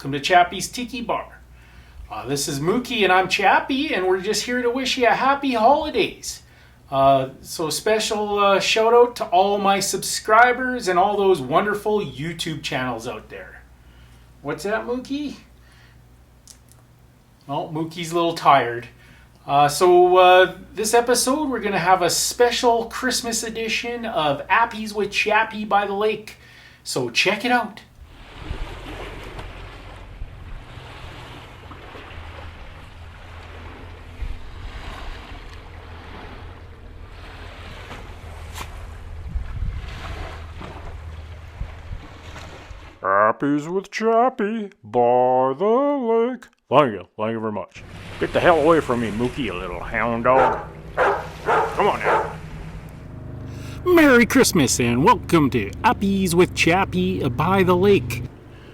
welcome to Chappy's Tiki Bar. This is Mookie and I'm Chappy, and we're just here to wish you a happy holidays. So special shout out to all my subscribers and all those wonderful YouTube channels out there. What's that, Mookie? Oh, Mookie's a little tired. So this episode we're going to have a special Christmas edition of Appies with Chappy by the lake. So check it out. Appies with Chappy by the lake. Thank you very much. Get the hell away from me, Mookie, you little hound dog. Come on now. Merry Christmas and welcome to Appies with Chappy by the lake.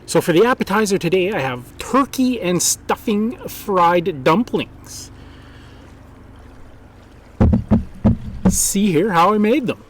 So for the appetizer today, I have turkey and stuffing fried dumplings. See here how I made them.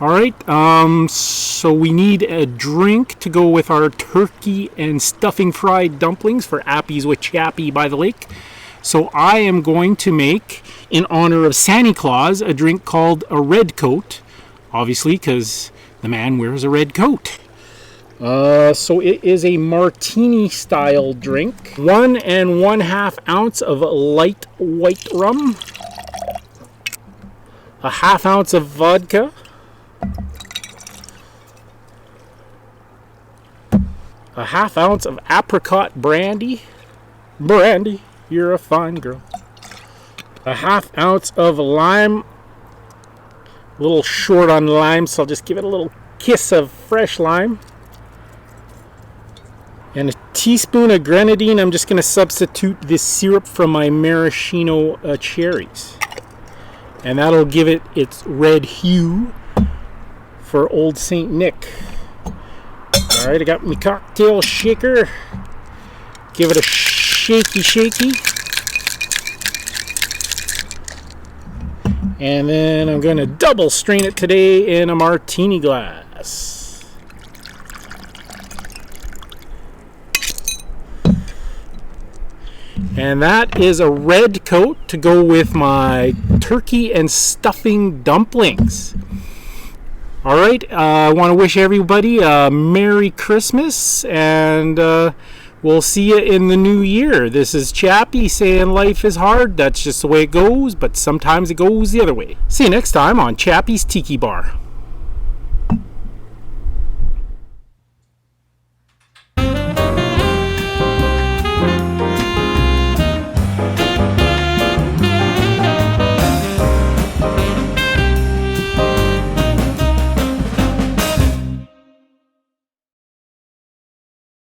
All right, so we need a drink to go with our turkey and stuffing fried dumplings for Appies with Chappy by the lake. So I am going to make, in honor of Santa Claus, a drink called a Red Coat, obviously because the man wears a red coat. So it is a martini style drink. 1 1/2 ounce of light white rum, a 1/2 ounce of vodka, a 1/2 ounce of apricot brandy. Brandy, you're a fine girl. A 1/2 ounce of lime. A little short on lime, so I'll just give it a little kiss of fresh lime. And a teaspoon of grenadine. I'm just going to substitute this syrup from my maraschino cherries. And that'll give it its red hue for Old St. Nick. Alright, I got my cocktail shaker. Give it a shaky. And then I'm going to double strain it today in a martini glass. And that is a Red Coat to go with my turkey and stuffing dumplings. All right, I want to wish everybody a Merry Christmas, and we'll see you in the new year. This is Chappy saying life is hard. That's just the way it goes, but sometimes it goes the other way. See you next time on Chappy's Tiki Bar.